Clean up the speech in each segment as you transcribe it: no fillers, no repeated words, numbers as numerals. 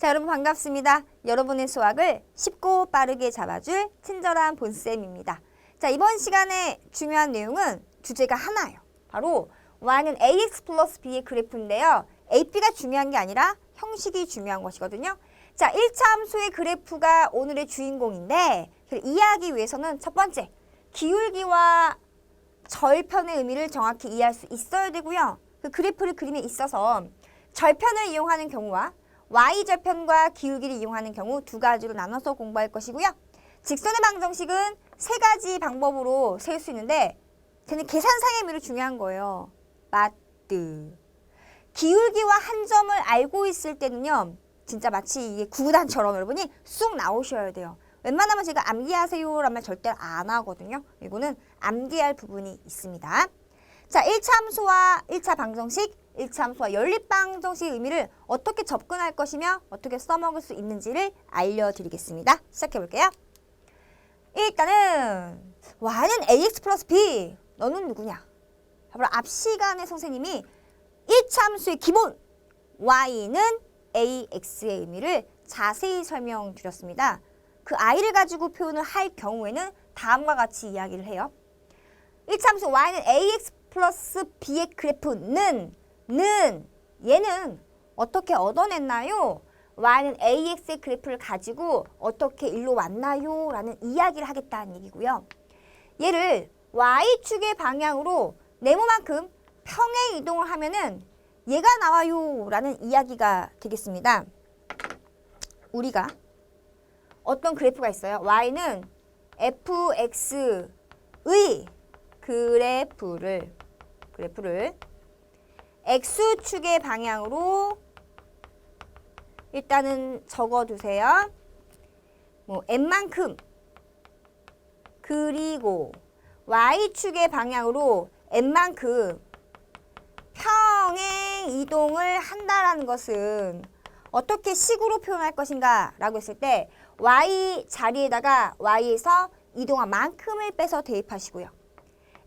자, 여러분 반갑습니다. 여러분의 수학을 쉽고 빠르게 잡아줄 친절한 본쌤입니다. 자, 이번 시간에 중요한 내용은 주제가 하나예요. 바로 y는 ax 플러스 b의 그래프인데요. AP가 중요한 게 아니라 형식이 중요한 것이거든요. 자, 1차 함수의 그래프가 오늘의 주인공인데 이해하기 위해서는 첫 번째, 기울기와 절편의 의미를 정확히 이해할 수 있어야 되고요. 그 그래프를 그림에 있어서 절편을 이용하는 경우와 y절편과 기울기를 이용하는 경우 두 가지로 나눠서 공부할 것이고요. 직선의 방정식은 세 가지 방법으로 세울 수 있는데 쟤는 계산상의 의미로 중요한 거예요. 마트. 기울기와 한 점을 알고 있을 때는요. 진짜 마치 이게 구구단처럼 여러분이 쑥 나오셔야 돼요. 웬만하면 제가 암기하세요라면 절대 안 하거든요. 이거는 암기할 부분이 있습니다. 자, 1차 함수와 1차 방정식, 1차 함수와 연립방정식의 의미를 어떻게 접근할 것이며 어떻게 써먹을 수 있는지를 알려드리겠습니다. 시작해볼게요. 일단은 y는 ax 플러스 b. 너는 누구냐? 바로 앞 시간에 선생님이 1차 함수의 기본 y는 ax의 의미를 자세히 설명드렸습니다. 그 i를 가지고 표현을 할 경우에는 다음과 같이 이야기를 해요. 1차 함수 y는 ax 플러스 b의 그래프는 얘는 어떻게 얻어냈나요? y는 ax의 그래프를 가지고 어떻게 일로 왔나요? 라는 이야기를 하겠다는 얘기고요. 얘를 y축의 방향으로 네모만큼 평행 이동을 하면은 얘가 나와요 라는 이야기가 되겠습니다. 우리가 어떤 그래프가 있어요. y는 fx의 그래프를 x축의 방향으로 일단은 적어두세요. n만큼 그리고 y축의 방향으로 n만큼 평행 이동을 한다라는 것은 어떻게 식으로 표현할 것인가 라고 했을 때 y 자리에다가 y에서 이동한 만큼을 빼서 대입하시고요.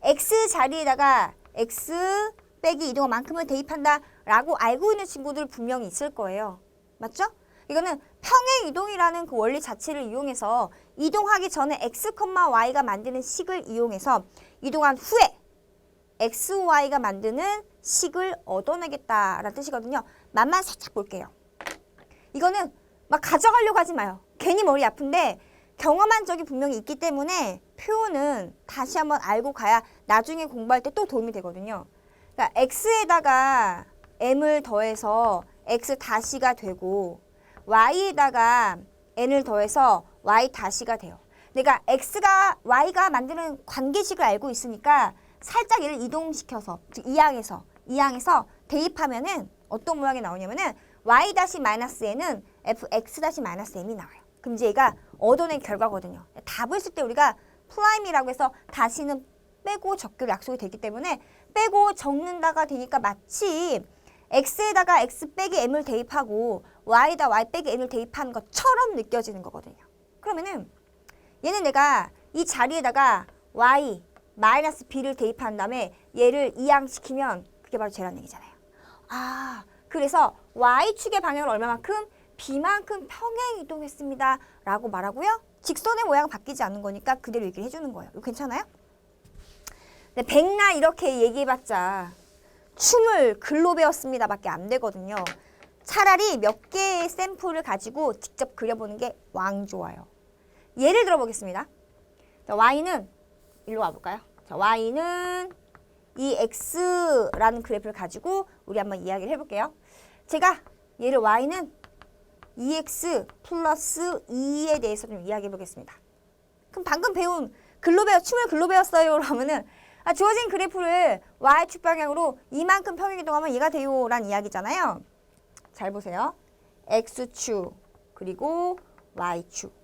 x 자리에다가 x 빼기 이동한 만큼을 대입한다 라고 알고 있는 친구들 분명히 있을 거예요. 맞죠? 이거는 평행 이동이라는 그 원리 자체를 이용해서 이동하기 전에 x, y가 만드는 식을 이용해서 이동한 후에 x, y가 만드는 식을 얻어내겠다라는 뜻이거든요. 맛만 살짝 볼게요. 이거는 막 가져가려고 하지 마요. 괜히 머리 아픈데 경험한 적이 분명히 있기 때문에 표현은 다시 한번 알고 가야 나중에 공부할 때 또 도움이 되거든요. 그러니까 x에다가 m을 더해서 x 다시가 되고 y에다가 n을 더해서 y 다시가 돼요. 내가 x가 y가 만드는 관계식을 알고 있으니까 살짝 얘를 이동시켜서 즉 이항에서 대입하면은 어떤 모양이 나오냐면은 y 다시 마이너스 n은 fx 다시 마이너스 m이 나와요. 그럼 이제 얘가 얻어낸 결과거든요. 답을 쓸 때 우리가 프라임이라고 해서 다시는 빼고 적기로 약속이 되기 때문에 빼고 적는다가 되니까 마치 x에다가 x 빼기 m을 대입하고 y에다 y 빼기 n을 대입한 것처럼 느껴지는 거거든요. 그러면은 얘는 내가 이 자리에다가 y 마이너스 b를 대입한 다음에 얘를 이항시키면 그게 바로 쟤라는 얘기잖아요. 아, 그래서 y축의 방향을 얼마만큼? b만큼 평행 이동했습니다 라고 말하고요. 직선의 모양은 바뀌지 않는 거니까 그대로 얘기를 해주는 거예요. 이거 괜찮아요? 네, 백날 이렇게 얘기해봤자 춤을 글로 배웠습니다 밖에 안 되거든요. 차라리 몇 개의 샘플을 가지고 직접 그려보는 게 왕 좋아요. 예를 들어보겠습니다. 자, y는 일로 와볼까요? 자, y는 이 x라는 그래프를 가지고 우리 한번 이야기를 해볼게요. 제가 얘를 y는 2x 플러스 2에 대해서 좀 이야기해 보겠습니다. 그럼 방금 배운 춤을 글로 배웠어요 라면은 주어진 그래프를 y축 방향으로 이만큼 평행 이동하면 얘가 돼요 라는 이야기잖아요. 잘 보세요. x축 그리고 y축.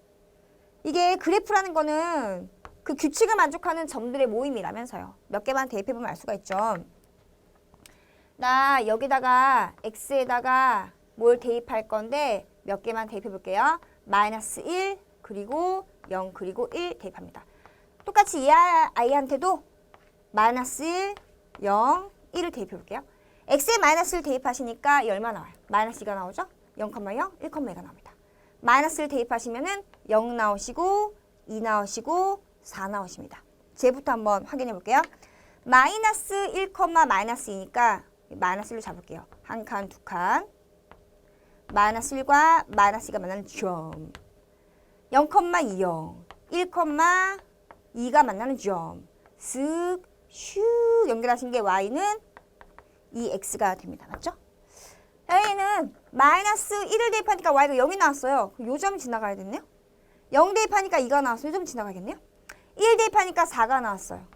이게 그래프라는 거는 그 규칙을 만족하는 점들의 모임이라면서요. 몇 개만 대입해보면 알 수가 있죠. 나 여기다가 x에다가 뭘 대입할 건데 몇 개만 대입해볼게요. 마이너스 1 그리고 0 그리고 1 대입합니다. 똑같이 이 아이한테도 마이너스 1, 0, 1을 대입해볼게요. x에 마이너스 1 대입하시니까 얼마 나와요? 마이너스 2가 나오죠? 0,0, 1,2가 나옵니다. 마이너스를 대입하시면은 0 나오시고 2 나오시고 4 나오십니다. 쟤부터 한번 확인해 볼게요. 마이너스 1, 마이너스 2니까 마이너스 1로 잡을게요. 한 칸, 두 칸. 마이너스 1과 마이너스 2가 만나는 점. 0,20, 1,2가 만나는 점. 쓱, 슉 연결하신 게 y는 이 x가 됩니다. 맞죠? 여기는 마이너스 1을 대입하니까 y가 0이 나왔어요. 요 점 지나가야 됐네요. 0 대입하니까 2가 나왔어요. 요 점 지나가겠네요. 1 대입하니까 4가 나왔어요.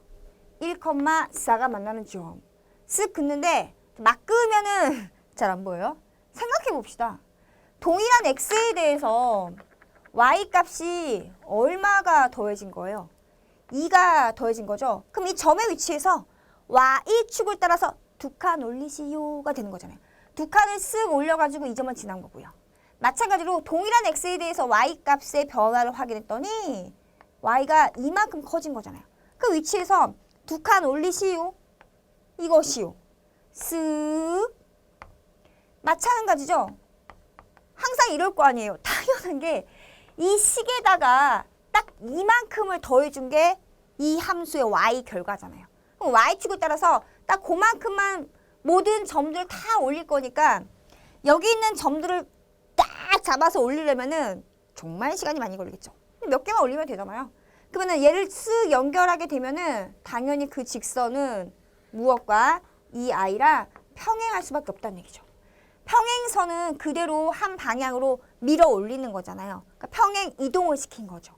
1,4가 만나는 점. 쓱 긋는데 막 그으면은 잘 안 보여요. 생각해 봅시다. 동일한 x에 대해서 y 값이 얼마가 더해진 거예요? 2가 더해진 거죠. 그럼 이 점의 위치에서 y축을 따라서 두 칸 올리시오가 되는 거잖아요. 두 칸을 쓱 올려가지고 이 점을 지난 거고요. 마찬가지로 동일한 x에 대해서 y 값의 변화를 확인했더니 y가 이만큼 커진 거잖아요. 그 위치에서 두 칸 올리시오. 이것이요. 쓱. 마찬가지죠. 항상 이럴 거 아니에요. 당연한 게 이 식에다가 딱 이만큼을 더해준 게 이 함수의 y 결과잖아요. 그럼 y축을 따라서 딱 그만큼만 모든 점들을 다 올릴 거니까 여기 있는 점들을 딱 잡아서 올리려면은 정말 시간이 많이 걸리겠죠. 몇 개만 올리면 되잖아요. 그러면은 얘를 쓱 연결하게 되면은 당연히 그 직선은 무엇과 이 i랑 평행할 수밖에 없다는 얘기죠. 평행선은 그대로 한 방향으로 밀어 올리는 거잖아요. 그러니까 평행 이동을 시킨 거죠.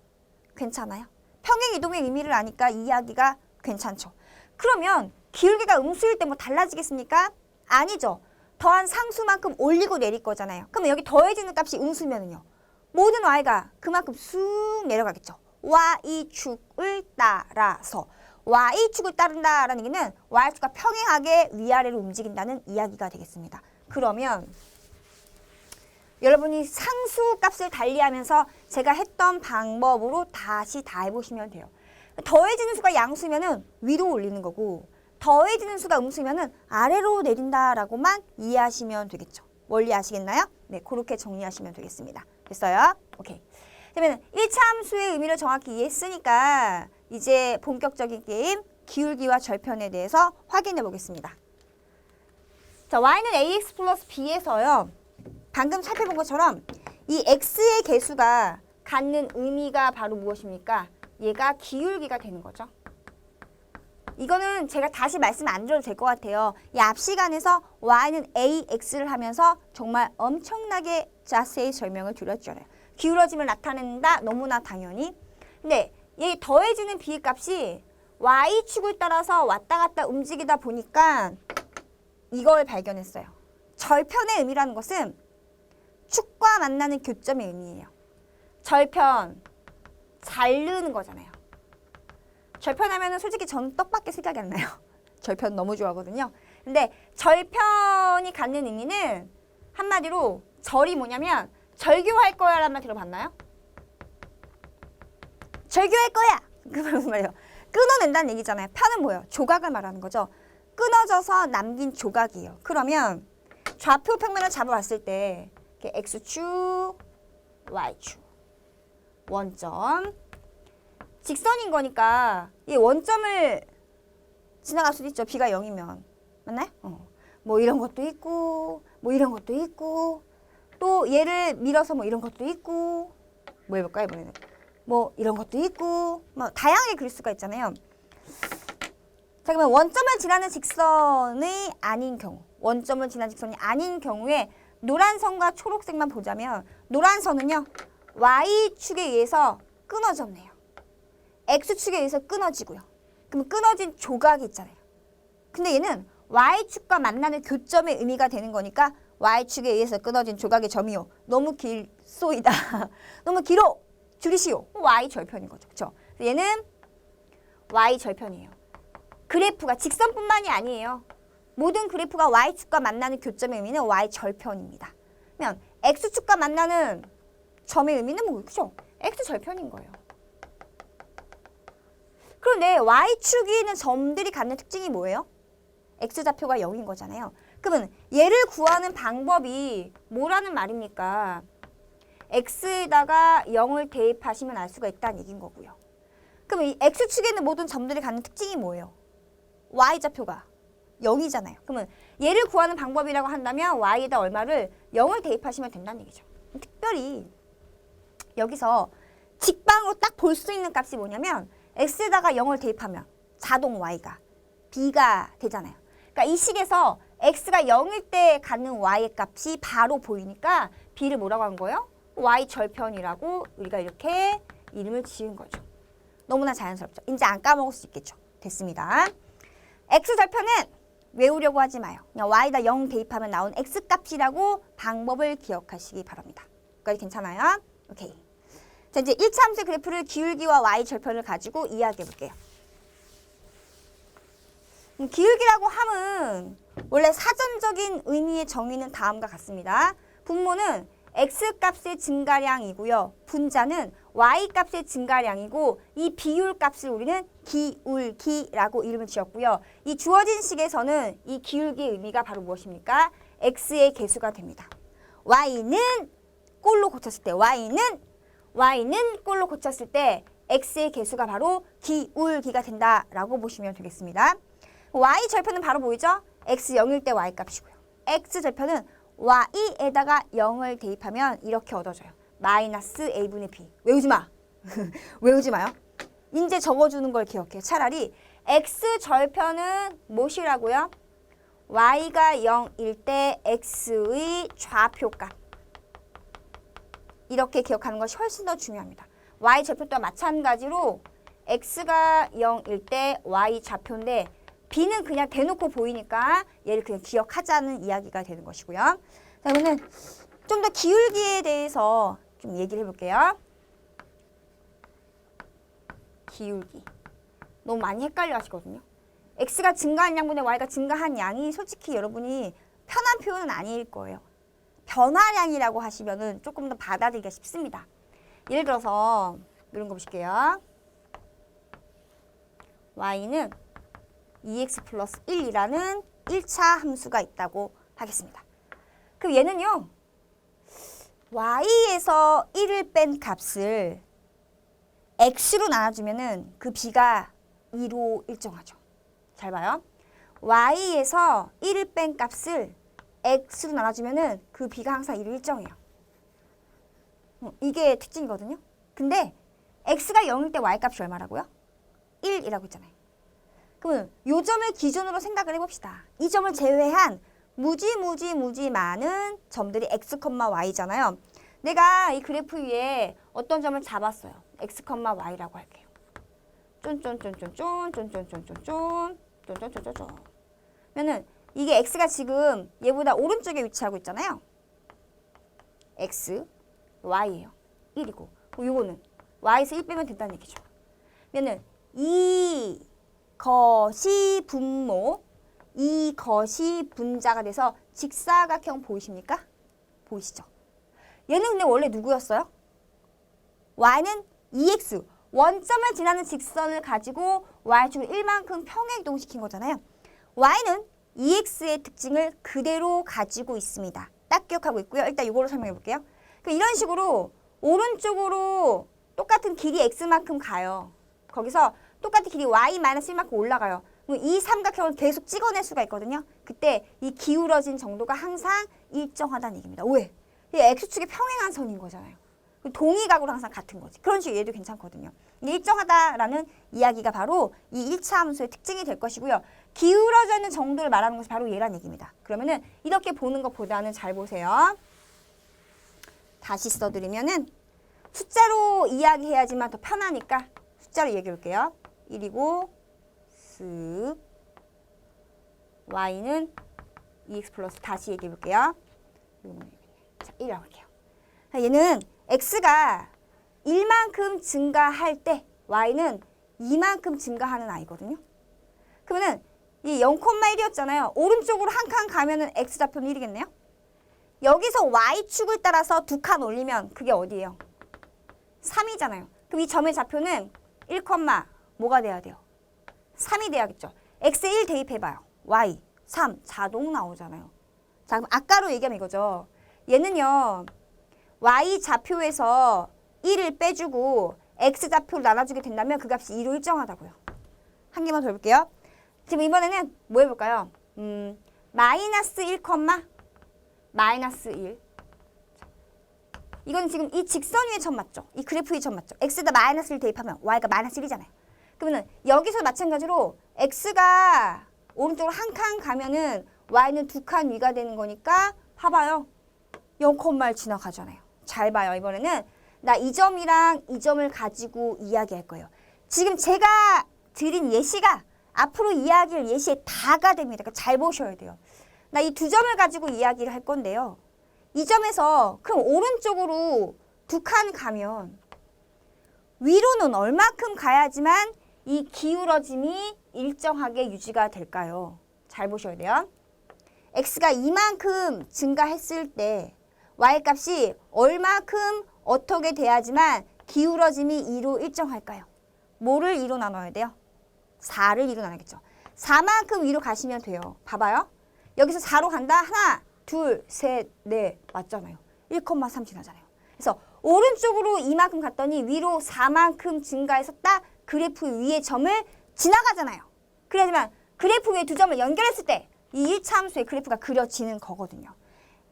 괜찮아요? 평행 이동의 의미를 아니까 이야기가 괜찮죠. 그러면 기울기가 음수일 때 뭐 달라지겠습니까? 아니죠. 더한 상수만큼 올리고 내릴 거잖아요. 그러면 여기 더해지는 값이 음수면은요. 모든 y가 그만큼 쑥 내려가겠죠. y축을 따라서. y축을 따른다라는 얘기는 y축과 평행하게 위아래로 움직인다는 이야기가 되겠습니다. 그러면 여러분이 상수 값을 달리하면서 제가 했던 방법으로 다시 다 해보시면 돼요. 더해지는 수가 양수면은 위로 올리는 거고 더해지는 수가 음수면은 아래로 내린다라고만 이해하시면 되겠죠. 원리 아시겠나요? 네, 그렇게 정리하시면 되겠습니다. 됐어요? 오케이. 그러면 1차 함수의 의미를 정확히 이해했으니까 이제 본격적인 게임 기울기와 절편에 대해서 확인해 보겠습니다. 자, y는 ax 플러스 b에서요. 방금 살펴본 것처럼 이 x의 개수가 갖는 의미가 바로 무엇입니까? 얘가 기울기가 되는 거죠. 이거는 제가 다시 말씀 안 드려도 될 것 같아요. 이 앞 시간에서 y는 ax를 하면서 정말 엄청나게 자세히 설명을 드렸잖아요. 기울어짐을 나타낸다 너무나 당연히. 근데 얘 더해지는 b 값이 y축을 따라서 왔다 갔다 움직이다 보니까 이걸 발견했어요. 절편의 의미라는 것은 축과 만나는 교점의 의미예요. 절편, 자르는 거잖아요. 절편하면은 솔직히 저는 떡밖에 생각이 안 나요. 절편 너무 좋아하거든요. 근데 절편이 갖는 의미는 한마디로 절이 뭐냐면 절교할 거야 라는 말 들어봤나요? 절교할 거야! 그 무슨 말이에요? 끊어낸다는 얘기잖아요. 편은 뭐예요? 조각을 말하는 거죠. 끊어져서 남긴 조각이에요. 그러면 좌표 평면을 잡아봤을 때 이렇게 x축, y축, 원점, 직선인 거니까 이 원점을 지나갈 수도 있죠. b가 0이면. 맞나요? 뭐 이런 것도 있고 뭐 이런 것도 있고 또 얘를 밀어서 뭐 이런 것도 있고 뭐 해볼까요 이번에는? 뭐 이런 것도 있고 뭐 다양하게 그릴 수가 있잖아요. 자, 그러면 원점을 지나는 직선이 아닌 경우, 원점을 지나는 직선이 아닌 경우에 노란 선과 초록색만 보자면 노란 선은요. y축에 의해서 끊어졌네요. x축에 의해서 끊어지고요. 그럼 끊어진 조각이 있잖아요. 근데 얘는 y축과 만나는 교점의 의미가 되는 거니까 y축에 의해서 끊어진 조각의 점이요. 너무 길소이다. 너무 길어. 줄이시오. y절편인 거죠. 그렇죠? 얘는 y절편이에요. 그래프가 직선뿐만이 아니에요. 모든 그래프가 y축과 만나는 교점의 의미는 y절편입니다. 그러면 x축과 만나는 점의 의미는 뭐 그죠? x절편인 거예요. 그런데 y축이 있는 점들이 갖는 특징이 뭐예요? x좌표가 0인 거잖아요. 그러면 얘를 구하는 방법이 뭐라는 말입니까? x에다가 0을 대입하시면 알 수가 있다는 얘기인 거고요. 그럼 이 x축에 있는 모든 점들이 갖는 특징이 뭐예요? y좌표가 0이잖아요. 그러면 얘를 구하는 방법이라고 한다면 y에다 얼마를 0을 대입하시면 된다는 얘기죠. 특별히 여기서 직방으로 딱 볼 수 있는 값이 뭐냐면 x에다가 0을 대입하면 자동 y가 b가 되잖아요. 그러니까 이 식에서 x가 0일 때 갖는 y의 값이 바로 보이니까 b를 뭐라고 한 거예요? y 절편이라고 우리가 이렇게 이름을 지은 거죠. 너무나 자연스럽죠. 이제 안 까먹을 수 있겠죠. 됐습니다. x 절편은 외우려고 하지 마요. 그냥 y에다 0 대입하면 나온 x 값이라고 방법을 기억하시기 바랍니다. 여기까지 괜찮아요? 오케이. 자, 이제 1차 함수의 그래프를 기울기와 y 절편을 가지고 이야기해 볼게요. 기울기라고 함은 원래 사전적인 의미의 정의는 다음과 같습니다. 분모는 x값의 증가량이고요. 분자는 y값의 증가량이고 이 비율값을 우리는 기울기라고 이름을 지었고요. 이 주어진 식에서는 이 기울기의 의미가 바로 무엇입니까? x의 개수가 됩니다. y는 꼴로 고쳤을 때 y는 꼴로 고쳤을 때 x의 개수가 바로 기울기가 된다라고 보시면 되겠습니다. y 절편은 바로 보이죠? x 0일 때 y 값이고요. x 절편은 y에다가 0을 대입하면 이렇게 얻어져요. 마이너스 a분의 b. 외우지 마. 외우지 마요. 이제 적어주는 걸 기억해. 차라리 x 절편은 무엇이라고요? y가 0일 때 x의 좌표값. 이렇게 기억하는 것이 훨씬 더 중요합니다. y 절표 또한 마찬가지로 x가 0일 때 y 좌표인데 b는 그냥 대놓고 보이니까 얘를 그냥 기억하자는 이야기가 되는 것이고요. 자, 그러면 좀 더 기울기에 대해서 좀 얘기를 해볼게요. 기울기. 너무 많이 헷갈려 하시거든요. x가 증가한 양분의 y가 증가한 양이 솔직히 여러분이 편한 표현은 아닐 거예요. 변화량이라고 하시면은 조금 더 받아들이기가 쉽습니다. 예를 들어서 이런 거 보실게요. y는 2x 플러스 1이라는 1차 함수가 있다고 하겠습니다. 그럼 얘는요. y에서 1을 뺀 값을 x로 나눠주면은 그 b가 2로 일정하죠. 잘 봐요. y에서 1을 뺀 값을 x로 나눠주면은 그 b가 항상 2로 일정해요. 이게 특징이거든요. 근데 x가 0일 때 y 값이 얼마라고요? 1이라고 했잖아요. 그러면 이 점을 기준으로 생각을 해봅시다. 이 점을 제외한 무지 많은 점들이 x, y잖아요. 내가 이 그래프 위에 어떤 점을 잡았어요. x, y라고 할게요. 그러면은 이게 x가 지금 얘보다 오른쪽에 위치하고 있잖아요. x, y예요. 1이고. 요거는 y에서 1 빼면 된다는 얘기죠. 그러면은 이것이 분모, 이것이 분자가 돼서 직사각형 보이십니까? 보이시죠? 얘는 근데 원래 누구였어요? y는 2x, 원점을 지나는 직선을 가지고 y축을 1만큼 평행이동시킨 거잖아요. y는 2x의 특징을 그대로 가지고 있습니다. 딱 기억하고 있고요. 일단 이거로 설명해 볼게요. 이런 식으로 오른쪽으로 똑같은 길이 x만큼 가요. 거기서 똑같은 길이 y-1만큼 올라가요. 이 삼각형을 계속 찍어낼 수가 있거든요. 그때 이 기울어진 정도가 항상 일정하다는 얘기입니다. 왜? 이 x축의 평행한 선인 거잖아요. 동의각으로 항상 같은 거지. 그런 식으로 얘도 괜찮거든요. 이게 일정하다라는 이야기가 바로 이 1차 함수의 특징이 될 것이고요. 기울어져 있는 정도를 말하는 것이 바로 얘란 얘기입니다. 그러면은 이렇게 보는 것보다는 잘 보세요. 다시 써드리면은 숫자로 이야기해야지만 더 편하니까 숫자로 얘기해 볼게요. 1이고 쓱 y는 2x 플러스 다시 얘기해 볼게요. 자, 1이라고 할게요. 얘는 x가 1만큼 증가할 때 y는 2만큼 증가하는 아이거든요. 그러면은 이 0,1이었잖아요. 오른쪽으로 한 칸 가면은 x좌표는 1이겠네요. 여기서 y축을 따라서 두 칸 올리면 그게 어디예요? 3이잖아요. 그럼 이 점의 좌표는 1, 뭐가 돼야 돼요? 3이 돼야겠죠. x에 1 대입해봐요. y. 3 자동 나오잖아요. 자, 그럼 아까로 얘기하면 이거죠. 얘는요. y 좌표에서 1을 빼주고 x 좌표로 나눠주게 된다면 그 값이 2로 일정하다고요. 한 개만 더 해볼게요. 지금 이번에는 뭐 해볼까요? 마이너스 1, 마이너스 1. 이건 지금 이 직선 위에 점 맞죠? 이 그래프 위에 점 맞죠? x에다 마이너스 1 대입하면 y가 마이너스 1이잖아요. 그러면 여기서 마찬가지로 x가 오른쪽으로 한 칸 가면은 y는 2칸 위가 되는 거니까 봐봐요. 0,1 지나가잖아요. 잘 봐요. 이번에는 나 이 점이랑 이 점을 가지고 이야기할 거예요. 지금 제가 드린 예시가 앞으로 이야기할 예시에 다가 됩니다. 그러니까 잘 보셔야 돼요. 나 이 두 점을 가지고 이야기를 할 건데요. 이 점에서 그럼 오른쪽으로 2칸 가면 위로는 얼마큼 가야지만 이 기울어짐이 일정하게 유지가 될까요? 잘 보셔야 돼요. x가 이만큼 증가했을 때 y값이 얼마큼 어떻게 돼야지만 기울어짐이 2로 일정할까요? 뭐를 2로 나눠야 돼요? 4를 2로 나눠야겠죠. 4만큼 위로 가시면 돼요. 봐봐요. 여기서 4로 간다. 하나, 둘, 셋, 넷 맞잖아요. 1,3 지나잖아요. 그래서 오른쪽으로 이만큼 갔더니 위로 4만큼 증가해서 딱 그래프 위의 점을 지나가잖아요. 그래야지만 그래프 위에 두 점을 연결했을 때 이 1차 함수의 그래프가 그려지는 거거든요.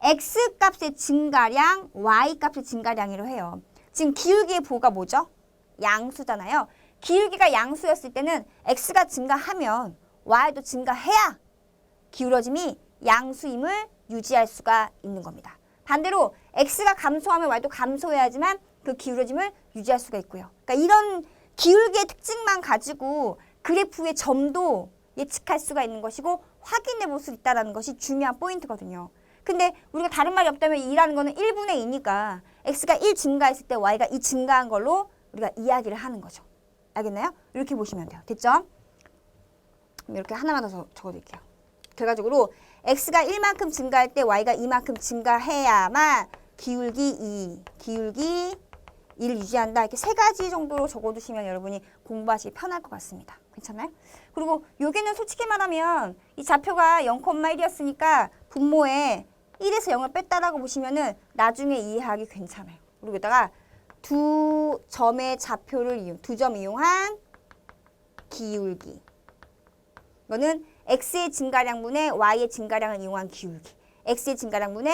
x값의 증가량, y값의 증가량이라고 해요. 지금 기울기의 보가 뭐죠? 양수잖아요. 기울기가 양수였을 때는 x가 증가하면 y도 증가해야 기울어짐이 양수임을 유지할 수가 있는 겁니다. 반대로 x가 감소하면 y도 감소해야지만 그 기울어짐을 유지할 수가 있고요. 그러니까 이런 기울기의 특징만 가지고 그래프의 점도 예측할 수가 있는 것이고 확인해 볼 수 있다는 것이 중요한 포인트거든요. 근데 우리가 다른 말이 없다면 2라는 거는 1분의 2니까 x가 1 증가했을 때 y가 2 증가한 걸로 우리가 이야기를 하는 거죠. 알겠나요? 이렇게 보시면 돼요. 됐죠? 이렇게 하나만 더 적어드릴게요. 결과적으로 x가 1만큼 증가할 때 y가 2만큼 증가해야만 기울기 2를 유지한다. 이렇게 세 가지 정도로 적어두시면 여러분이 공부하시기 편할 것 같습니다. 괜찮나요? 그리고 여기는 솔직히 말하면 이 좌표가 0,1이었으니까 분모에 1에서 0을 뺐다라고 보시면은 나중에 이해하기 괜찮아요. 그리고 여기다가 두 점의 좌표를 두 점 이용한 기울기. 이거는 x의 증가량분의 y의 증가량을 이용한 기울기. x의 증가량분의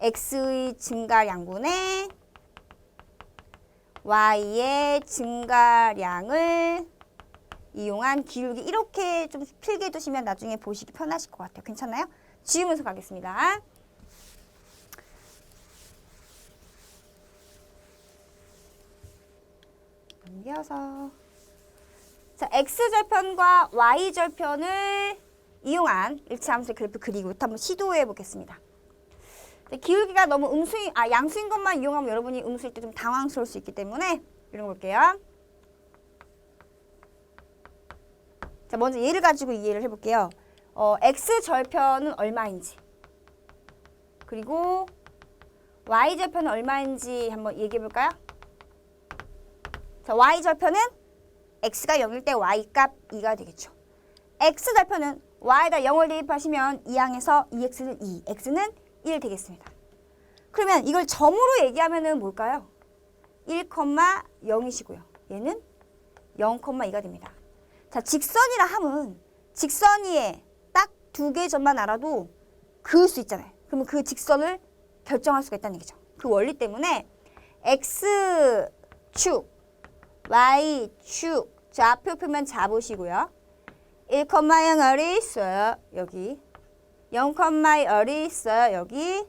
x의 증가량분의 y의 증가량을 이용한 기울기. 이렇게 좀 필기해 두시면 나중에 보시기 편하실 것 같아요. 괜찮나요? 지우면서 가겠습니다. 넘겨서. 자, x절편과 y절편을 이용한 일치함수의 그래프 그리고 한번 시도해 보겠습니다. 기울기가 너무 양수인 것만 이용하면 여러분이 음수일 때 좀 당황스러울 수 있기 때문에 이런 거 볼게요. 자, 먼저 얘를 가지고 이해를 해볼게요. x절편은 얼마인지 그리고 y절편은 얼마인지 한번 얘기해 볼까요? 자, y절편은 x가 0일 때 y값 2가 되겠죠. x절편은 y에다 0을 대입하시면 2항에서 2x는 2, x는 1 되겠습니다. 그러면 이걸 점으로 얘기하면은 뭘까요? 1,0이시고요. 얘는 0,2가 됩니다. 자, 직선이라 함은 직선 위에 딱 두 개의 점만 알아도 그을 수 있잖아요. 그러면 그 직선을 결정할 수가 있다는 얘기죠. 그 원리 때문에 x축, y축 좌표 표면 잡으시고요. 1,0 어리 있어요. 여기 0,2 어리 있어요. 여기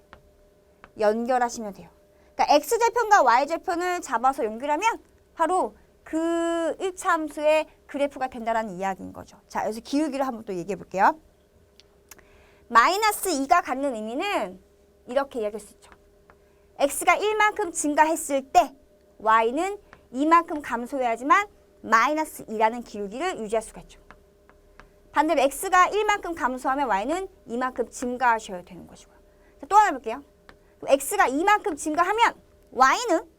연결하시면 돼요. 그러니까 x절편과 y절편을 잡아서 연결하면 바로 그 1차 함수의 그래프가 된다는 이야기인 거죠. 자, 여기서 기울기를 한번 또 얘기해 볼게요. 마이너스 2가 갖는 의미는 이렇게 이야기할 수 있죠. x가 1만큼 증가했을 때 y는 2만큼 감소해야지만 마이너스 2라는 기울기를 유지할 수가 있죠. 반대로 x가 1만큼 감소하면 y는 2만큼 증가하셔야 되는 것이고요. 자, 또 하나 볼게요. x가 2만큼 증가하면 y는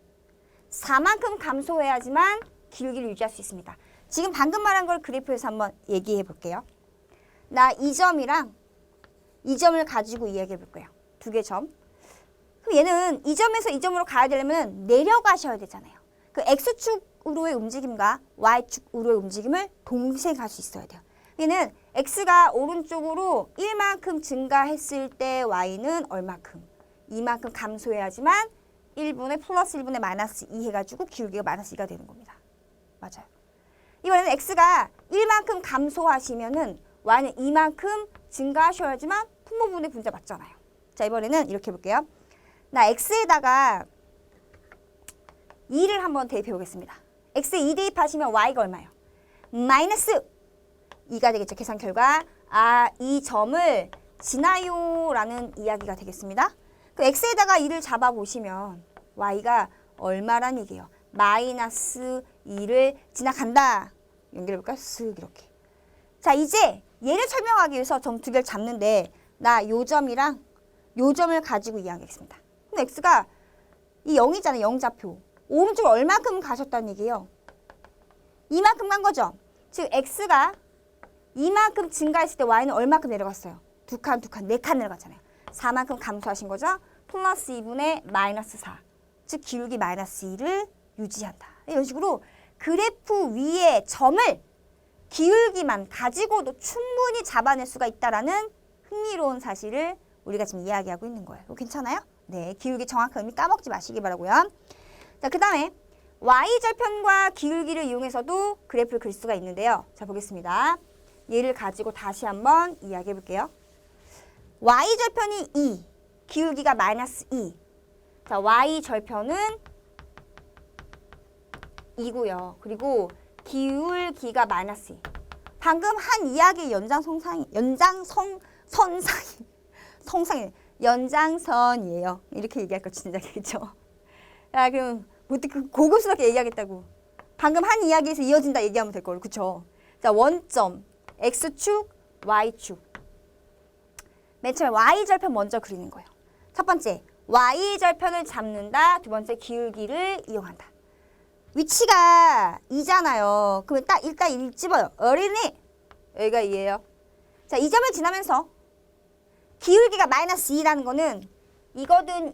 4만큼 감소해야지만 기울기를 유지할 수 있습니다. 지금 방금 말한 걸 그래프에서 한번 얘기해 볼게요. 나 이 점이랑 이 점을 가지고 이야기해 볼 거예요. 두 개 점. 그럼 얘는 이 점에서 이 점으로 가야 되려면 내려가셔야 되잖아요. 그 X축으로의 움직임과 Y축으로의 움직임을 동시에 갈 수 있어야 돼요. 얘는 X가 오른쪽으로 1만큼 증가했을 때 Y는 얼마큼? 이만큼 감소해야지만 1분의 플러스 1분의 마이너스 2 해가지고 기울기가 마이너스 2가 되는 겁니다. 맞아요. 이번에는 X가 1만큼 감소하시면은 Y는 이만큼 증가하셔야지만 분모분의 분자 맞잖아요. 자, 이번에는 이렇게 해볼게요. 나 X에다가 2를 한번 대입해 보겠습니다. X에 2 대입하시면 Y가 얼마예요? 마이너스 2가 되겠죠. 계산 결과. 이 점을 지나요 라는 이야기가 되겠습니다. 그 X에다가 2를 잡아보시면 Y가 얼마란 얘기예요? 마이너스 2를 지나간다. 연결해볼까요? 쓱 이렇게. 자, 이제 얘를 설명하기 위해서 점 두 개를 잡는데 나 요 점이랑 요 점을 가지고 이야기하겠습니다. 근데 X가 이 0이잖아요. 0좌표. 오른쪽으로 얼마큼 가셨다는 얘기예요? 이만큼 간 거죠. 즉 X가 이만큼 증가했을 때 Y는 얼마큼 내려갔어요? 두 칸, 네 칸 내려갔잖아요. 4만큼 감소하신 거죠. 플러스 2분의 마이너스 4. 즉 기울기 마이너스 2를 유지한다. 이런 식으로 그래프 위에 점을 기울기만 가지고도 충분히 잡아낼 수가 있다라는 흥미로운 사실을 우리가 지금 이야기하고 있는 거예요. 이거 괜찮아요? 네, 기울기 정확한 의미 까먹지 마시기 바라고요. 자, 그 다음에 Y절편과 기울기를 이용해서도 그래프를 그릴 수가 있는데요. 자, 보겠습니다. 얘를 가지고 다시 한번 이야기해 볼게요. Y절편이 2, 기울기가 마이너스 2. 자, Y절편은 2고요. 그리고 기울기가 마이너스 2. 방금 한 이야기의 연장선이에요. 이렇게 얘기할 거 진짜 되겠죠. 야, 그럼 그 고급스럽게 얘기하겠다고. 방금 한 이야기에서 이어진다 얘기하면 될 걸, 그쵸? 자, 원점, X축, Y축. 맨 처음에 Y절편 먼저 그리는 거예요. 첫 번째, Y절편을 잡는다. 두 번째, 기울기를 이용한다. 위치가 2잖아요. 그러면 딱 일단 1 집어요. 어린이! 여기가 2예요. 자, 이 점을 지나면서 기울기가 마이너스 2라는 거는 이거든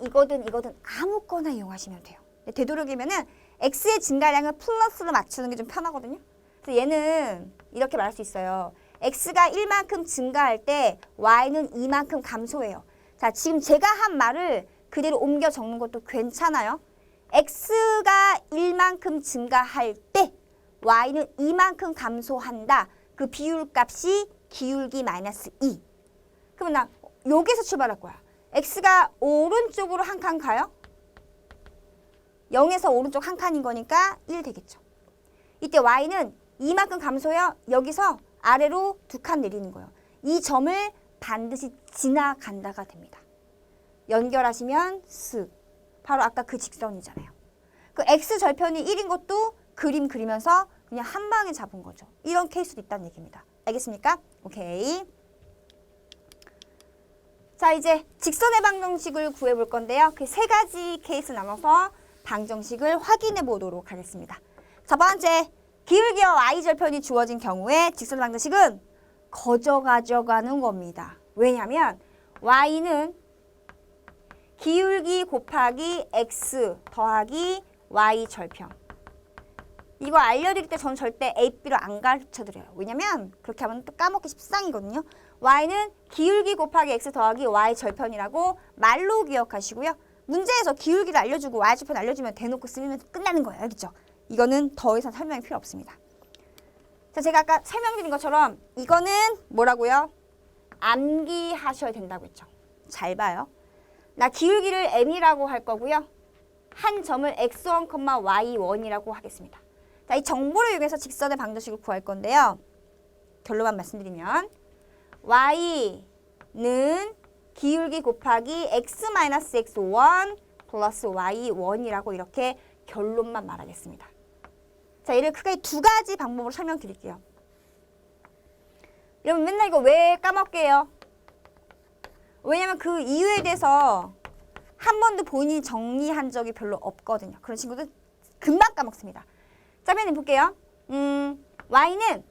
아무거나 이용하시면 돼요. 되도록이면은 X의 증가량을 플러스로 맞추는 게 좀 편하거든요. 그래서 얘는 이렇게 말할 수 있어요. X가 1만큼 증가할 때 Y는 2만큼 감소해요. 자, 지금 제가 한 말을 그대로 옮겨 적는 것도 괜찮아요. X가 1만큼 증가할 때 Y는 2만큼 감소한다. 그 비율값이 기울기 마이너스 2. 그러면 나 여기서 출발할 거야. X가 오른쪽으로 한 칸 가요? 0에서 오른쪽 한 칸인 거니까 1 되겠죠. 이때 Y는 이만큼 감소해요. 여기서 아래로 두 칸 내리는 거예요. 이 점을 반드시 지나간다가 됩니다. 연결하시면 쓱. 바로 아까 그 직선이잖아요. 그 X절편이 1인 것도 그림 그리면서 그냥 한 방에 잡은 거죠. 이런 케이스도 있다는 얘기입니다. 알겠습니까? 오케이. 자, 이제 직선의 방정식을 구해볼 건데요. 그 세 가지 케이스 나눠서 방정식을 확인해 보도록 하겠습니다. 첫 번째, 기울기와 Y절편이 주어진 경우에 직선의 방정식은 거저 가져가는 겁니다. 왜냐하면 Y는 기울기 곱하기 X 더하기 Y절편. 이거 알려드릴 때 저는 절대 A, B로 안 가르쳐드려요. 왜냐면 그렇게 하면 또 까먹기 십상이거든요. Y는 기울기 곱하기 X 더하기 Y절편이라고 말로 기억하시고요. 문제에서 기울기를 알려주고 Y절편 알려주면 대놓고 쓰면 끝나는 거예요. 알겠죠? 이거는 더 이상 설명이 필요 없습니다. 자, 제가 아까 설명드린 것처럼 이거는 뭐라고요? 암기하셔야 된다고 했죠. 잘 봐요. 나 기울기를 M이라고 할 거고요. 한 점을 X1, Y1이라고 하겠습니다. 자, 이 정보를 이용해서 직선의 방정식을 구할 건데요. 결론만 말씀드리면 Y는 기울기 곱하기 X-X1 플러스 Y1이라고 이렇게 결론만 말하겠습니다. 자, 얘를 크게 두 가지 방법으로 설명드릴게요. 여러분 맨날 이거 왜 까먹게요? 왜냐면 그 이유에 대해서 한 번도 본인이 정리한 적이 별로 없거든요. 그런 친구들 금방 까먹습니다. 자, 맨날 볼게요. Y는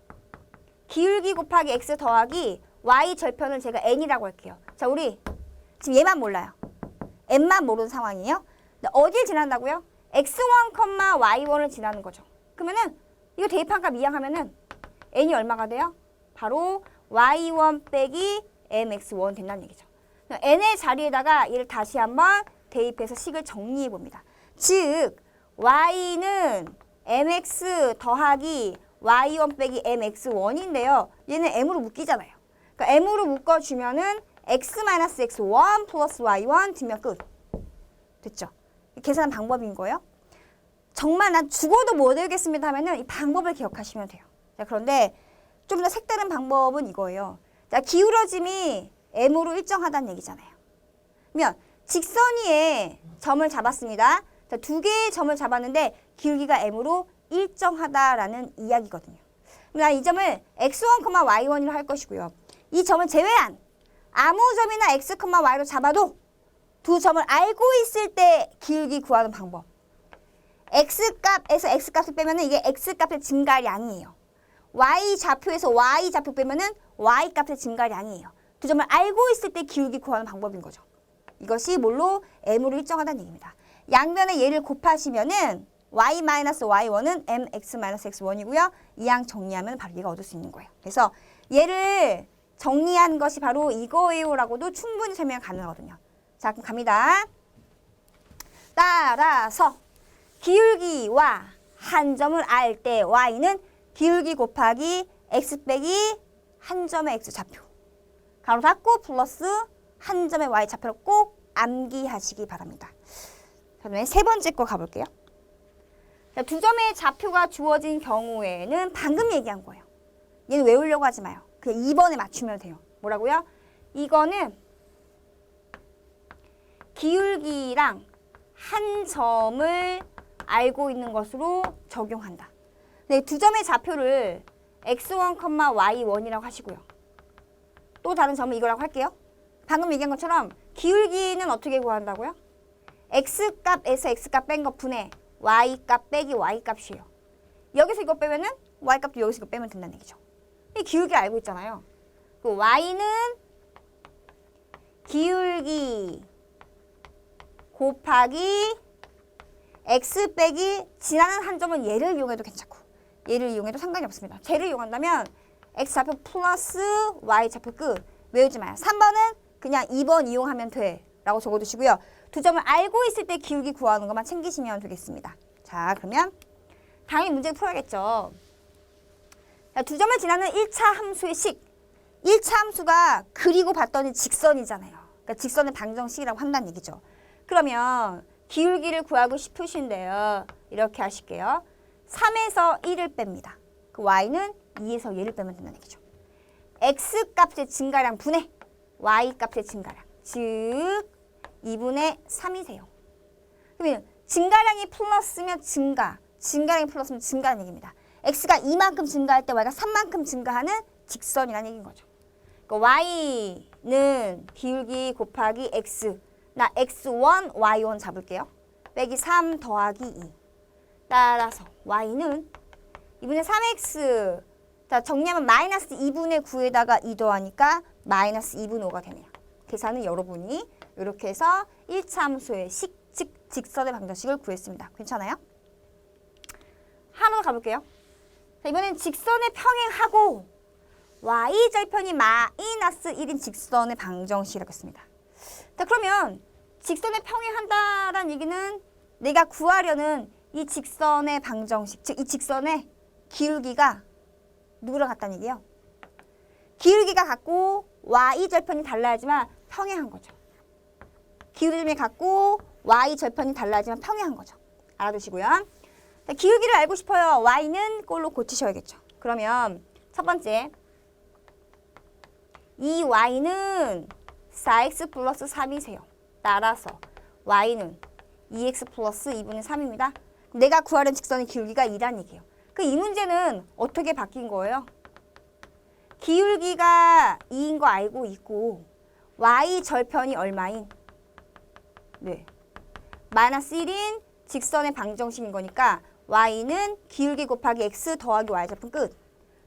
기울기 곱하기 X 더하기 y 절편을 제가 n이라고 할게요. 자, 우리 지금 얘만 몰라요. n만 모르는 상황이에요. 근데 어딜 지난다고요? x1, y1을 지나는 거죠. 그러면은 이거 대입한 값 이항하면은 n이 얼마가 돼요? 바로 y1 빼기 mx1 된다는 얘기죠. n의 자리에다가 얘를 다시 한번 대입해서 식을 정리해 봅니다. 즉 y는 mx 더하기 y1 빼기 mx1인데요. 얘는 m으로 묶이잖아요. 그러니까 m으로 묶어주면은 x-x1 플러스 y1 뒷면 끝. 됐죠? 계산한 방법인 거예요. 정말 난 죽어도 못 외우겠습니다 하면은 이 방법을 기억하시면 돼요. 자, 그런데 좀 더 색다른 방법은 이거예요. 자, 기울어짐이 m으로 일정하다는 얘기잖아요. 그러면 직선 위에 점을 잡았습니다. 자, 두 개의 점을 잡았는데 기울기가 m으로 일정하다라는 이야기거든요. 난 이 점을 x1, y1이라 할 것이고요. 이 점을 제외한 아무 점이나 x, y로 잡아도 두 점을 알고 있을 때 기울기 구하는 방법. x값에서 x값을 빼면은 이게 x값의 증가량이에요. y 좌표에서 y 좌표 빼면은 y값의 증가량이에요. 두 점을 알고 있을 때 기울기 구하는 방법인 거죠. 이것이 뭘로? m으로 일정하다는 얘기입니다. 양면에 얘를 곱하시면은 y-y1은 mx-x1이고요. 이항 정리하면 바로 얘가 얻을 수 있는 거예요. 그래서 얘를 정리한 것이 바로 이거예요 라고도 충분히 설명 가능하거든요. 자, 그럼 갑니다. 따라서 기울기와 한 점을 알 때 y는 기울기 곱하기 x 빼기 한 점의 x 좌표 가로 닫고 플러스 한 점의 y 좌표를 꼭 암기하시기 바랍니다. 그다음에 세 번째 거 가볼게요. 자, 두 점의 좌표가 주어진 경우에는 방금 얘기한 거예요. 얘는 외우려고 하지 마요. 그냥 2번에 맞추면 돼요. 뭐라고요? 이거는 기울기랑 한 점을 알고 있는 것으로 적용한다. 네, 두 점의 좌표를 x1, y1이라고 하시고요. 또 다른 점은 이거라고 할게요. 방금 얘기한 것처럼 기울기는 어떻게 구한다고요? x값에서 x값 뺀 거 분의 y값 빼기 y값이에요. 여기서 이거 빼면은 y값도 여기서 이거 빼면 된다는 얘기죠. 이 기울기 알고 있잖아요. 그 y는 기울기 곱하기 x 빼기 지나는 한 점은 얘를 이용해도 괜찮고 얘를 이용해도 상관이 없습니다. 쟤를 이용한다면 x 좌표 플러스 y 좌표 끝. 외우지 마요. 3번은 그냥 2번 이용하면 돼 라고 적어두시고요. 두 점을 알고 있을 때 기울기 구하는 것만 챙기시면 되겠습니다. 자, 그러면 당연히 문제를 풀어야겠죠. 자, 두 점을 지나는 1차 함수의 식. 1차 함수가 그리고 봤더니 직선이잖아요. 그러니까 직선의 방정식이라고 한다는 얘기죠. 그러면 기울기를 구하고 싶으신데요. 이렇게 하실게요. 3에서 1을 뺍니다. 그 y는 2에서 얘를 빼면 된다는 얘기죠. x값의 증가량 분의 y값의 증가량. 즉 2분의 3이세요. 그러면 증가량이 플러스면 증가량이 플러스면 증가라는 얘기입니다. x가 이만큼 증가할 때 y가 3만큼 증가하는 직선이라는 얘기인 거죠. 그러니까 y는 기울기 곱하기 x. 나 x1, y1 잡을게요. 빼기 3 더하기 2. 따라서 y는 2분의 3x. 자, 정리하면 마이너스 2분의 9에다가 2 더하니까 마이너스 2분의 5가 되네요. 계산은 여러분이 이렇게 해서 1차 함수의 식, 즉 직선의 방정식을 구했습니다. 괜찮아요? 하나 더 가볼게요. 자, 이번엔 직선의 평행하고 y절편이 마이너스 1인 직선의 방정식이라고 했습니다. 자, 그러면 직선의 평행한다라는 얘기는 내가 구하려는 이 직선의 방정식, 즉 이 직선의 기울기가 누구랑 같다는 얘기예요? 기울기가 같고 y절편이 달라야지만 평행한 거죠. 기울기점이 같고 y절편이 달라야지만 평행한 거죠. 알아두시고요. 자, 기울기를 알고 싶어요. y는 꼴로 고치셔야겠죠. 그러면 첫 번째, 이 y는 4x 플러스 3이세요. 따라서 y는 2x 플러스 2분의 3입니다. 내가 구하려는 직선의 기울기가 2라는 얘기예요. 그 이 문제는 어떻게 바뀐 거예요? 기울기가 2인 거 알고 있고 y절편이 얼마인? 네, 마이너스 1인 직선의 방정식인 거니까 y는 기울기 곱하기 x 더하기 y절편 끝.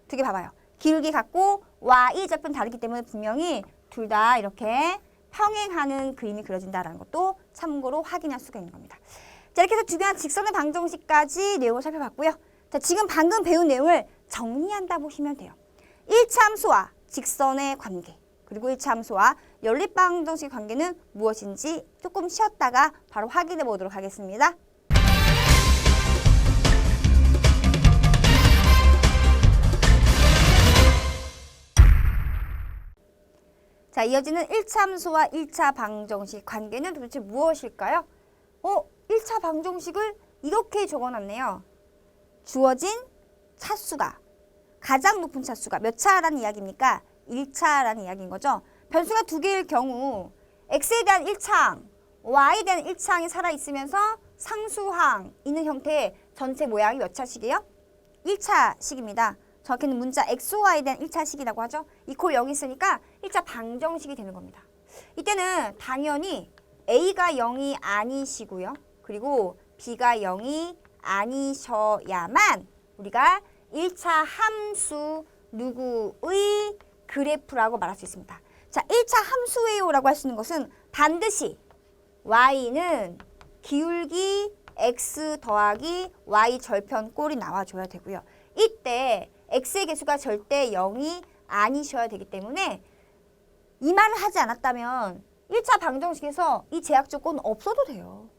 두 개 봐봐요. 기울기 같고 y좌표는 다르기 때문에 분명히 둘 다 이렇게 평행하는 그림이 그려진다는 것도 참고로 확인할 수가 있는 겁니다. 자, 이렇게 해서 중요한 직선의 방정식까지 내용을 살펴봤고요. 자, 지금 방금 배운 내용을 정리한다 보시면 돼요. 1차 함수와 직선의 관계, 그리고 1차 함수와 연립방정식의 관계는 무엇인지 조금 쉬었다가 바로 확인해 보도록 하겠습니다. 자, 이어지는 1차 함수와 1차 방정식 관계는 도대체 무엇일까요? 1차 방정식을 이렇게 적어놨네요. 주어진 차수가 가장 높은 차수가 몇 차라는 이야기입니까? 1차라는 이야기인 거죠. 변수가 두 개일 경우 x에 대한 1차항, y에 대한 1차항이 살아있으면서 상수항 있는 형태의 전체 모양이 몇 차식이에요? 1차식입니다. 정확히는 문자 xy에 대한 1차식이라고 하죠. 이퀄 0이 있으니까 1차 방정식이 되는 겁니다. 이때는 당연히 a가 0이 아니시고요. 그리고 b가 0이 아니셔야만 우리가 1차 함수 누구의 그래프라고 말할 수 있습니다. 자, 1차 함수예요라고 할 수 있는 것은 반드시 y는 기울기 x 더하기 y 절편 꼴이 나와줘야 되고요. 이때 x의 개수가 절대 0이 아니셔야 되기 때문에 이 말을 하지 않았다면 1차 방정식에서 이 제약 조건은 없어도 돼요.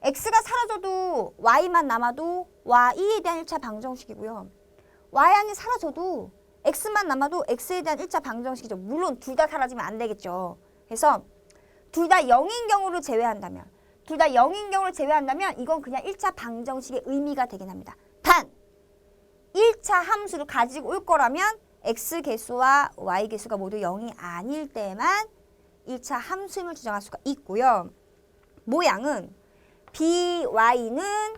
x가 사라져도 y만 남아도 y에 대한 1차 방정식이고요. y항이 사라져도 x만 남아도 x에 대한 1차 방정식이죠. 물론 둘 다 사라지면 안 되겠죠. 그래서 둘 다 0인 경우를 제외한다면 이건 그냥 1차 방정식의 의미가 되긴 합니다. 단 1차 함수를 가지고 올 거라면 x 개수와 y 개수가 모두 0이 아닐 때만 1차 함수임을 주장할 수가 있고요. 모양은 by는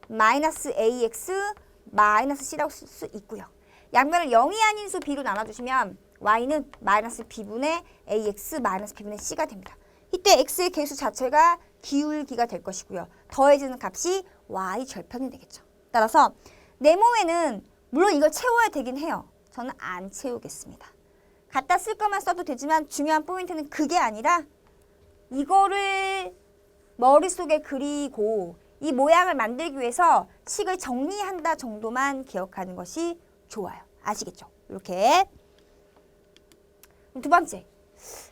마이너스 ax 마이너스 c라고 쓸 수 있고요. 양면을 0이 아닌 수 b로 나눠주시면 y는 마이너스 b분의 ax 마이너스 b분의 c가 됩니다. 이때 x의 개수 자체가 기울기가 될 것이고요. 더해지는 값이 y 절편이 되겠죠. 따라서 네모에는 물론 이걸 채워야 되긴 해요. 저는 안 채우겠습니다. 갖다 쓸 것만 써도 되지만 중요한 포인트는 그게 아니라 이거를 머릿속에 그리고 이 모양을 만들기 위해서 식을 정리한다 정도만 기억하는 것이 좋아요. 아시겠죠? 이렇게. 두 번째.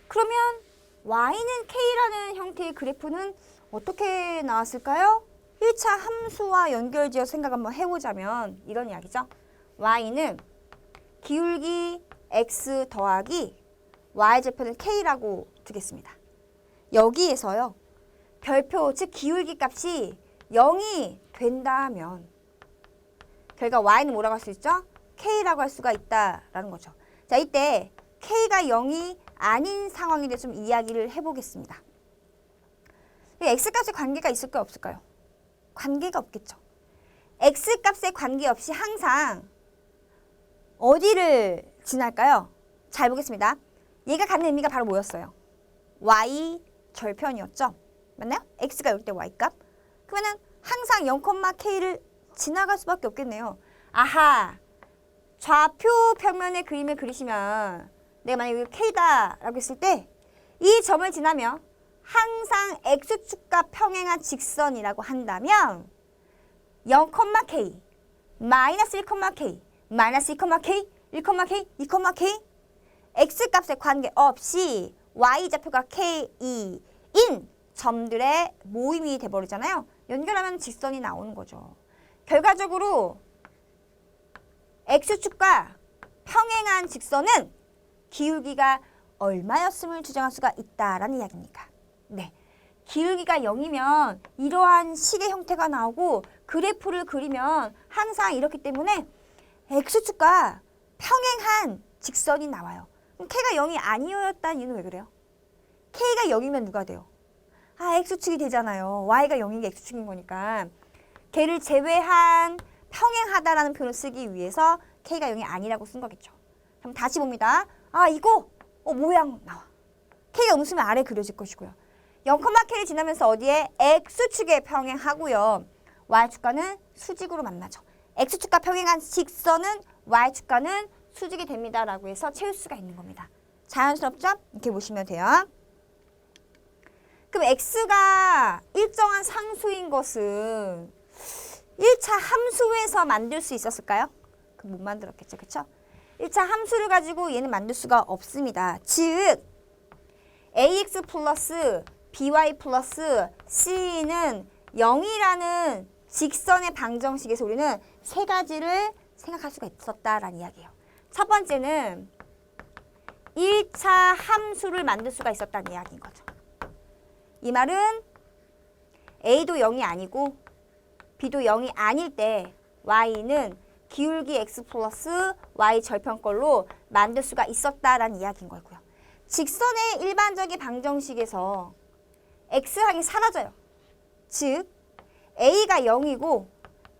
그러면 y는 k라는 형태의 그래프는 어떻게 나왔을까요? 1차 함수와 연결지어 생각 한번 해보자면 이런 이야기죠. y는 기울기 x 더하기 y절편을 k라고 두겠습니다. 여기에서요. 별표, 즉 기울기 값이 0이 된다면 결과 y는 뭐라고 할 수 있죠? k라고 할 수가 있다라는 거죠. 자, 이때 k가 0이 아닌 상황에 대해서 좀 이야기를 해보겠습니다. x값에 관계가 있을까요? 없을까요? 관계가 없겠죠. x값에 관계없이 항상 어디를 지날까요? 잘 보겠습니다. 얘가 갖는 의미가 바로 뭐였어요? y 절편이었죠. 맞나요? x가 여기 때 y값. 그러면 항상 0,k를 지나갈 수밖에 없겠네요. 아하, 좌표 평면의 그림을 그리시면 내가 만약에 k다라고 했을 때 이 점을 지나면 항상 x축과 평행한 직선이라고 한다면 0,k, 마이너스 1,k, 마이너스 2,k, 1,k, 2,k x값에 관계없이 y좌표가 k인 점들의 모임이 돼버리잖아요. 연결하면 직선이 나오는 거죠. 결과적으로 x축과 평행한 직선은 기울기가 얼마였음을 주장할 수가 있다라는 이야기입니다. 네, 기울기가 0이면 이러한 식의 형태가 나오고 그래프를 그리면 항상 이렇기 때문에 x축과 평행한 직선이 나와요. 그럼 k가 0이 아니었다는 이유는 왜 그래요? k가 0이면 누가 돼요? x축이 되잖아요. y가 0인 게 x축인 거니까. 걔를 제외한 평행하다라는 표현을 쓰기 위해서 k가 0이 아니라고 쓴 거겠죠. 그럼 다시 봅니다. 이거 모양 나와. k가 음수면 아래 그려질 것이고요. 0,k를 지나면서 어디에? x축에 평행하고요. y축과는 수직으로 만나죠. x축과 평행한 직선은 y축과는 수직이 됩니다라고 해서 채울 수가 있는 겁니다. 자연스럽죠? 이렇게 보시면 돼요. 그럼 x가 일정한 상수인 것은 1차 함수에서 만들 수 있었을까요? 그럼 못 만들었겠죠. 그쵸? 1차 함수를 가지고 얘는 만들 수가 없습니다. 즉 ax 플러스 by 플러스 c는 0이라는 직선의 방정식에서 우리는 세 가지를 생각할 수가 있었다라는 이야기예요. 첫 번째는 1차 함수를 만들 수가 있었다는 이야기인 거죠. 이 말은 a도 0이 아니고 b도 0이 아닐 때 y는 기울기 x 플러스 y 절편꼴로 만들 수가 있었다라는 이야기인 거고요. 직선의 일반적인 방정식에서 x항이 사라져요. 즉 a가 0이고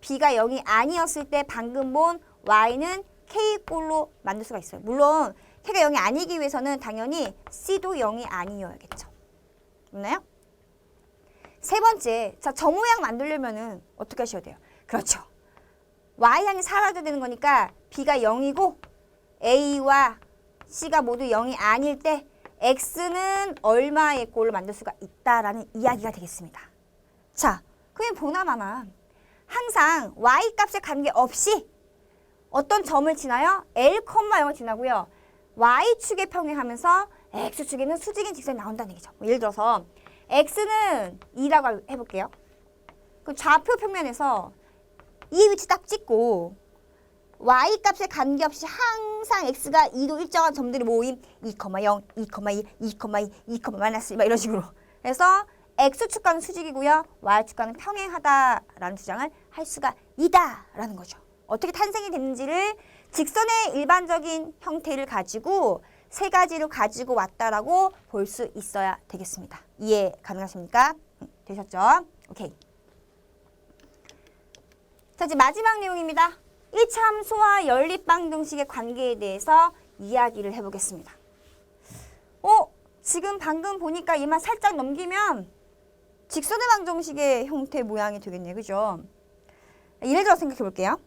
b가 0이 아니었을 때 방금 본 y는 k꼴로 만들 수가 있어요. 물론 k가 0이 아니기 위해서는 당연히 c도 0이 아니어야겠죠. 맞나요? 세 번째, 자, 저 모양 만들려면은 어떻게 하셔야 돼요? 그렇죠. y항이 사라져야 되는 거니까 b가 0이고 a와 c가 모두 0이 아닐 때 x는 얼마의 꼴로 만들 수가 있다라는 이야기가 되겠습니다. 자, 그럼 보나마나 항상 y 값에 관계없이 어떤 점을 지나요? L, 0을 지나고요. y축에 평행하면서 x축에는 수직인 직선이 나온다는 얘기죠. 예를 들어서 x는 2라고 해볼게요. 그럼 좌표 평면에서 이 위치 딱 찍고 y 값에 관계없이 항상 x가 2도 일정한 점들이 모임 2,0, 2,2, 2,2, 2, 마이너스 막 이런 식으로 해서 x축과는 수직이고요. y축과는 평행하다라는 주장을 할 수가 있다라는 거죠. 어떻게 탄생이 됐는지를 직선의 일반적인 형태를 가지고 세 가지를 가지고 왔다라고 볼 수 있어야 되겠습니다. 이해 가능하십니까? 되셨죠? 오케이. 자, 이제 마지막 내용입니다. 1차 함수와 연립방정식의 관계에 대해서 이야기를 해보겠습니다. 지금 방금 보니까 얘만 살짝 넘기면 직선의 방정식의 형태 모양이 되겠네요. 그죠? 예를 들어 생각해 볼게요.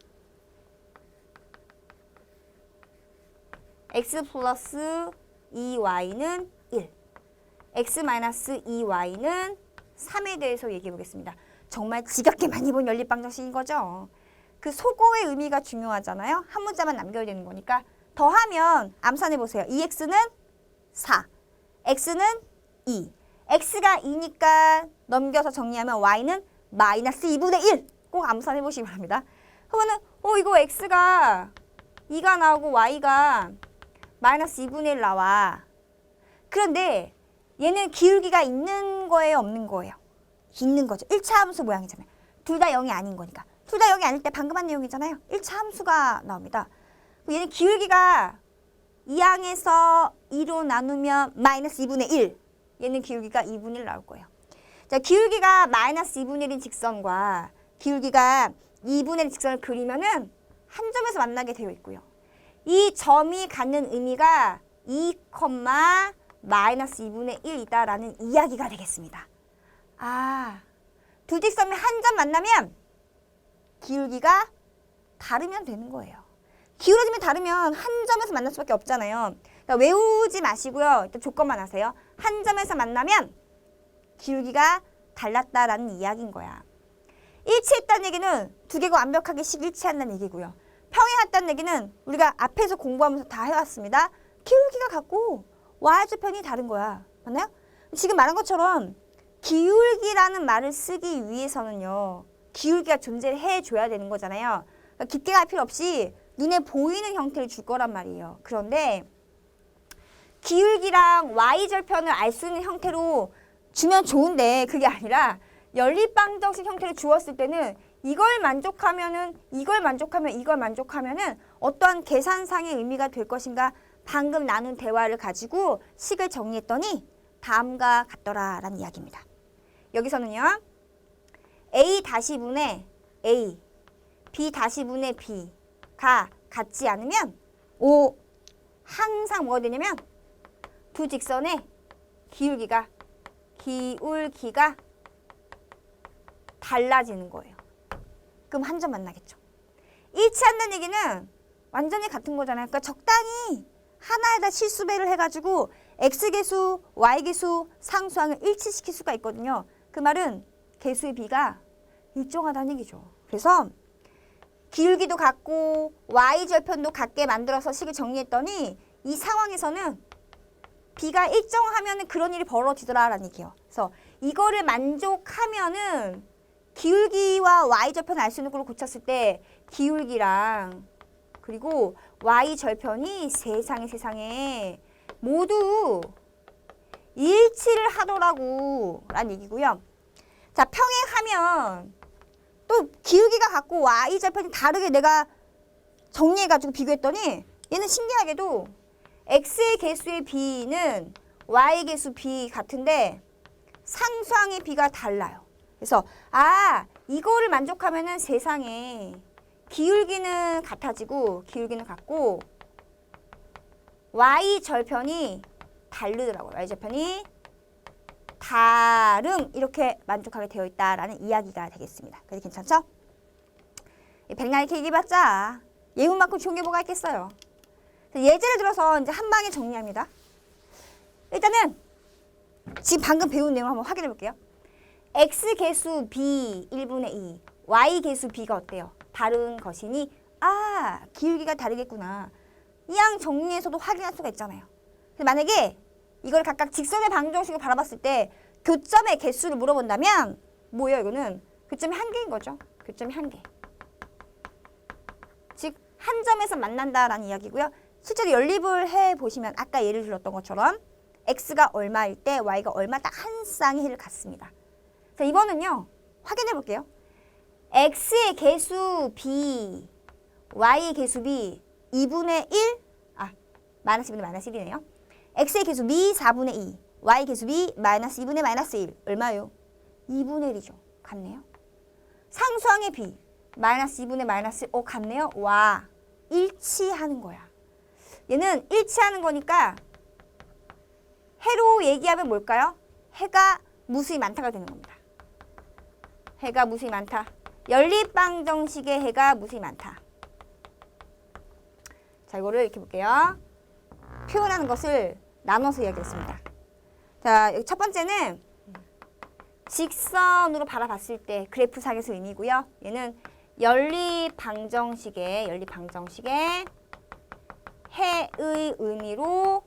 x 플러스 2y는 1, x 마이너스 2y는 3에 대해서 얘기해 보겠습니다. 정말 지겹게 많이 본 연립방정식인 거죠. 그 속어의 의미가 중요하잖아요. 한 문자만 남겨야 되는 거니까 더하면 암산해 보세요. 2x는 4, x는 2. x가 2니까 넘겨서 정리하면 y는 마이너스 2분의 1. 꼭 암산해 보시기 바랍니다. 그러면은 이거 x가 2가 나오고 y가 마이너스 2분의 1 나와. 그런데 얘는 기울기가 있는 거예요, 없는 거예요? 있는 거죠. 1차 함수 모양이잖아요. 둘 다 0이 아닌 거니까. 둘 다 0이 아닐 때 방금 한 내용이잖아요. 1차 함수가 나옵니다. 얘는 기울기가 2항에서 2로 나누면 마이너스 2분의 1. 얘는 기울기가 2분의 1 나올 거예요. 자, 기울기가 마이너스 2분의 1인 직선과 기울기가 2분의 1 직선을 그리면은 한 점에서 만나게 되어 있고요. 이 점이 갖는 의미가 2, 마이너스 2분의 1이다라는 이야기가 되겠습니다. 두 직선이 한 점 만나면 기울기가 다르면 되는 거예요. 기울어지면 다르면 한 점에서 만날 수밖에 없잖아요. 그러니까 외우지 마시고요. 일단 조건만 하세요. 한 점에서 만나면 기울기가 달랐다라는 이야기인 거야. 일치했다는 얘기는 두 개가 완벽하게 일치한다는 얘기고요. 평행했다는 얘기는 우리가 앞에서 공부하면서 다 해왔습니다. 기울기가 같고 y좌편이 다른 거야. 맞나요? 지금 말한 것처럼 기울기라는 말을 쓰기 위해서는요. 기울기가 존재해줘야 되는 거잖아요. 그러니까 깊게 갈 필요 없이 눈에 보이는 형태를 줄 거란 말이에요. 그런데 기울기랑 y절편을 알 수 있는 형태로 주면 좋은데 그게 아니라 연립방정식 형태를 주었을 때는 이걸 만족하면은 이걸 만족하면은 어떠한 계산상의 의미가 될 것인가 방금 나눈 대화를 가지고 식을 정리했더니 다음과 같더라라는 이야기입니다. 여기서는요. a-분의 a, b-분의 b가 같지 않으면 항상 뭐가 되냐면 두 직선의 기울기가 달라지는 거예요. 그럼 한 점 만나겠죠. 일치한다는 얘기는 완전히 같은 거잖아요. 그러니까 적당히 하나에다 실수배를 해가지고 x계수, y계수, 상수항을 일치시킬 수가 있거든요. 그 말은 계수의 비가 일정하다는 얘기죠. 그래서 기울기도 같고 y절편도 같게 만들어서 식을 정리했더니 이 상황에서는 비가 일정하면 그런 일이 벌어지더라라는 얘기예요. 그래서 이거를 만족하면은 기울기와 y절편을 알 수 있는 걸로 고쳤을 때 기울기랑 그리고 y절편이 세상에 모두 일치를 하더라고 라는 얘기고요. 자, 평행하면 또 기울기가 같고 y절편이 다르게 내가 정리해가지고 비교했더니 얘는 신기하게도 x의 개수의 b는 y 개수 b 같은데 상수항의 b가 달라요. 그래서 이거를 만족하면은 세상에 기울기는 같아지고 기울기는 같고 y절편이 다르더라고요. y절편이 다름 이렇게 만족하게 되어 있다라는 이야기가 되겠습니다. 그래서 괜찮죠? 백날 이렇게 얘기해봤자 예문만큼 좋은 게 뭐가 있겠어요. 예제를 들어서 이제 한 방에 정리합니다. 일단은 지금 방금 배운 내용을 한번 확인해 볼게요. x 개수 b 1분의 2, y 개수 b가 어때요? 다른 것이니 기울기가 다르겠구나. 이항 정리해서도 확인할 수가 있잖아요. 만약에 이걸 각각 직선의 방정식으로 바라봤을 때 교점의 개수를 물어본다면 뭐예요? 이거는 교점이 한 개인 거죠. 교점이 한 개. 즉 한 점에서 만난다라는 이야기고요. 실제로 연립을 해보시면 아까 예를 들었던 것처럼 x가 얼마일 때 y가 얼마 딱 한 쌍의 해를 갖습니다. 자, 이번은요. 확인해 볼게요. x의 개수 b, y의 개수 b 2분의 1, 마이너스 2분의 마이너스 1이네요. x의 개수 b 4분의 2, y 개수 b 마이너스 2분의 마이너스 1 얼마요? 2분의 1이죠. 같네요. 상수항의 b 마이너스 2분의 마이너스 1 같네요. 와, 일치하는 거야. 얘는 일치하는 거니까 해로 얘기하면 뭘까요? 해가 무수히 많다가 되는 겁니다. 해가 무수히 많다. 연립방정식의 해가 무수히 많다. 자, 이거를 이렇게 볼게요. 표현하는 것을 나눠서 이야기했습니다. 자, 여기 첫 번째는 직선으로 바라봤을 때 그래프상에서 의미고요. 얘는 연립방정식의 해의 의미로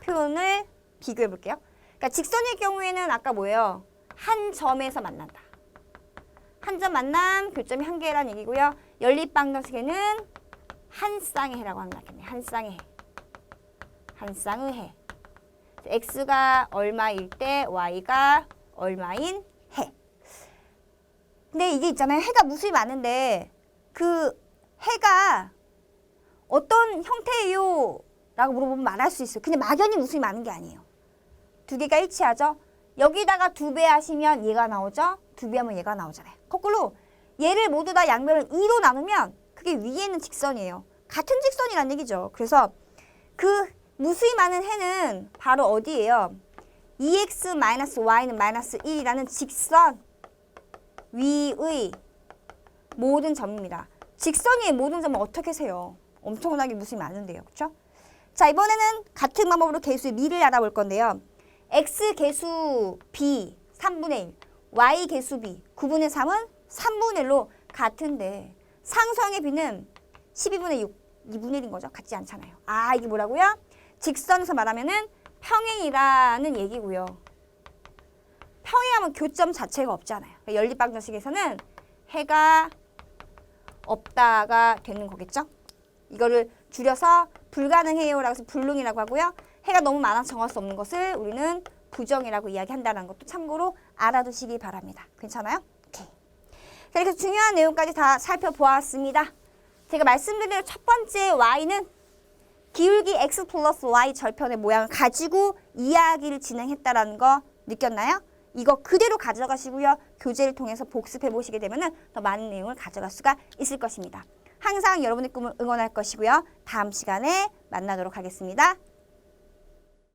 표현을 비교해 볼게요. 그러니까 직선일 경우에는 아까 뭐예요? 한 점에서 만난다. 한 점 만남, 교점이 한 개라는 얘기고요. 연립방정식에는 한 쌍의 해라고 하는 거겠네요. 한 쌍의 해. 한 쌍의 해. x가 얼마일 때 y가 얼마인 해. 근데 이게 있잖아요. 해가 무수히 많은데 그 해가 어떤 형태예요? 라고 물어보면 말할 수 있어요. 근데 막연히 무수히 많은 게 아니에요. 두 개가 일치하죠. 여기다가 2배 하시면 얘가 나오죠. 2배 하면 얘가 나오잖아요. 거꾸로 얘를 모두 다 양변을 2로 나누면 그게 위에 있는 직선이에요. 같은 직선이란 얘기죠. 그래서 그 무수히 많은 해는 바로 어디예요? 2x-y는 마이너스 1이라는 직선 위의 모든 점입니다. 직선 위의 모든 점은 어떻게 세요? 엄청나게 무수히 많은데요. 그렇죠? 자, 이번에는 같은 방법으로 개수의 미를 알아볼 건데요. x 개수 b 3분의 1, y 개수 b 9분의 3은 3분의 1로 같은데 상수항의 b는 12분의 6, 2분의 1인 거죠. 같지 않잖아요. 이게 뭐라고요? 직선에서 말하면은 평행이라는 얘기고요. 평행하면 교점 자체가 없잖아요. 그러니까 연립방정식에서는 해가 없다가 되는 거겠죠. 이거를 줄여서 불가능해요라고 해서 불능이라고 하고요. 해가 너무 많아서 정할 수 없는 것을 우리는 부정이라고 이야기한다는 것도 참고로 알아두시기 바랍니다. 괜찮아요? 오케이. 자, 이렇게 중요한 내용까지 다 살펴보았습니다. 제가 말씀드린 첫 번째 y는 기울기 x 플러스 y 절편의 모양을 가지고 이야기를 진행했다라는 거 느꼈나요? 이거 그대로 가져가시고요. 교재를 통해서 복습해 보시게 되면 더 많은 내용을 가져갈 수가 있을 것입니다. 항상 여러분의 꿈을 응원할 것이고요. 다음 시간에 만나도록 하겠습니다.